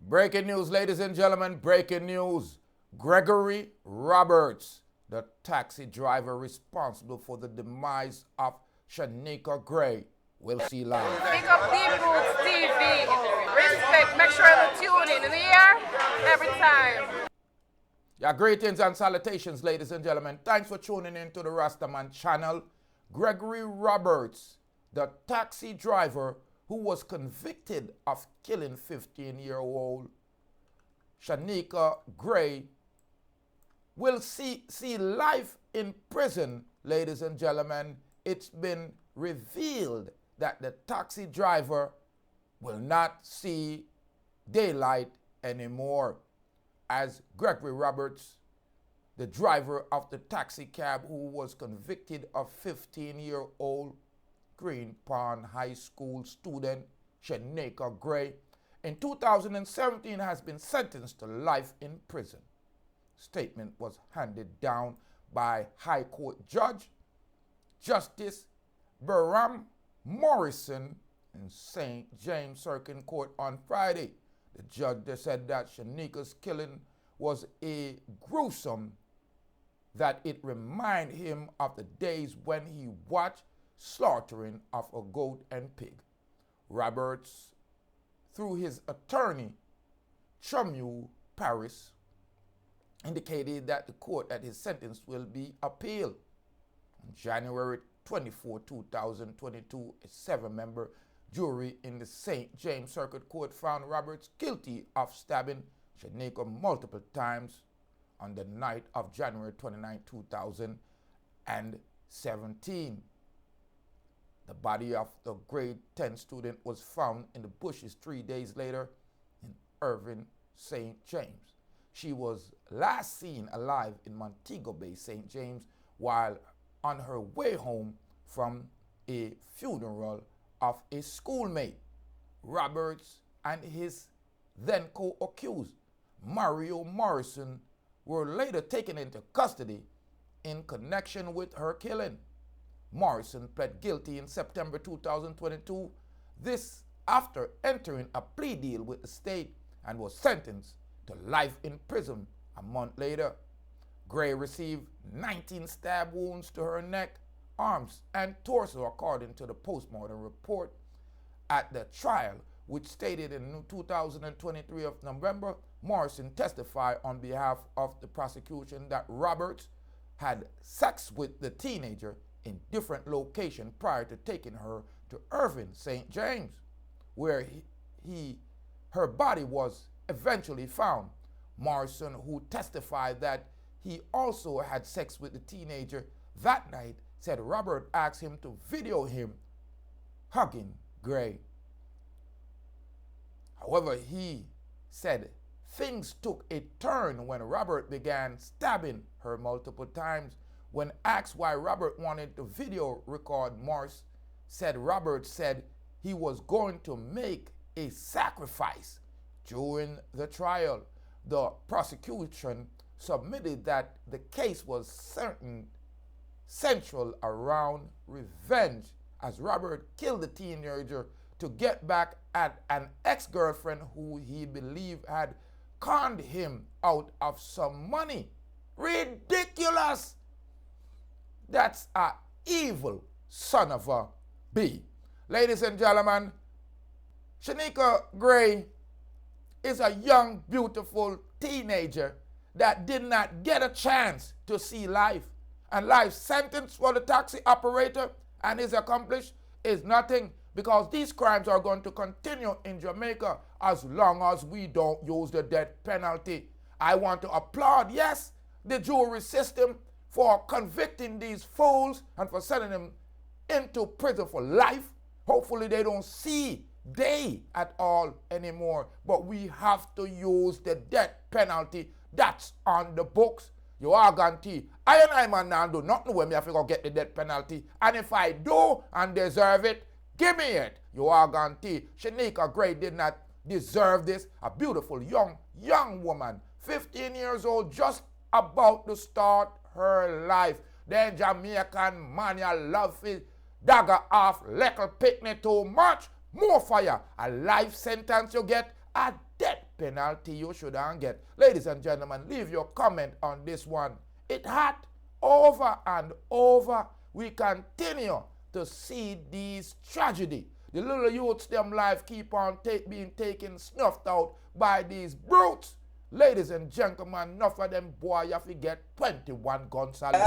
Breaking news, ladies and gentlemen, breaking news. Gregory Roberts, the taxi driver responsible for the demise of Shineka Gray, will see live. Pick up Deep Roots TV. Respect, make sure you tune in the air every time. Yeah, greetings and salutations, ladies and gentlemen. Thanks for tuning in to the Rastaman channel. Gregory Roberts, the taxi driver who was convicted of killing 15-year-old Shineka Gray, will see life in prison, ladies and gentlemen. It's been revealed that the taxi driver will not see daylight anymore, as Gregory Roberts, the driver of the taxi cab who was convicted of 15-year-old Green Pond High School student Shineka Gray, in 2017 has been sentenced to life in prison. Statement was handed down by High Court Judge Justice Barham Morrison in St. James Circuit Court on Friday. The judge said that Shineka's killing was a gruesome, that it reminded him of the days when he watched slaughtering of a goat and pig. Roberts, through his attorney, Chamu Paris, indicated that the court that his sentence will be appealed. On January 24, 2022, a 7-member jury in the St. James Circuit Court found Roberts guilty of stabbing Shineka multiple times on the night of January 29, 2017. The body of the grade 10 student was found in the bushes 3 days later in Irving, St. James. She was last seen alive in Montego Bay, St. James, while on her way home from a funeral of a schoolmate. Roberts and his then co-accused, Mario Morrison, were later taken into custody in connection with her killing. Morrison pled guilty in September 2022, this after entering a plea deal with the state, and was sentenced to life in prison a month later. Gray received 19 stab wounds to her neck, arms, and torso, according to the postmortem report. At the trial, which stated in 2023 of November, Morrison testified on behalf of the prosecution that Roberts had sex with the teenager in different locations prior to taking her to Irving, St. James, where her body was eventually found. Morrison, who testified that he also had sex with the teenager that night, said Robert asked him to video him hugging Gray. However, he said things took a turn when Robert began stabbing her multiple times. When asked why Robert wanted to video record, Morse said Robert said he was going to make a sacrifice. During the trial, the prosecution submitted that the case was central around revenge, as Robert killed the teenager to get back at an ex-girlfriend who he believed had conned him out of some money. Ridiculous! That's an evil son of a bee. Ladies and gentlemen, Shineka Gray is a young, beautiful teenager that did not get a chance to see life. And life sentence for the taxi operator and his accomplice is nothing, because these crimes are going to continue in Jamaica as long as we don't use the death penalty. I want to applaud, yes, the jury system for convicting these fools and for sending them into prison for life. Hopefully they don't see day at all anymore. But we have to use the death penalty that's on the books. You are guaranteed. I man now do not know when me have to get the death penalty. And if I do and deserve it, give me it. You are guaranteed. Shineka Gray did not deserve this. A beautiful young woman, 15 years old, just about to start her life. Then Jamaican man, you love it. Dagger off, little picnic too much. More fire. A life sentence you get, a death penalty you shouldn't get. Ladies and gentlemen, leave your comment on this one. It hot over and over. We continue to see these tragedy. The little youths, them life keep on being taken, snuffed out by these brutes. Ladies and gentlemen, enough of them boy, you have to get 21 guns. Fire,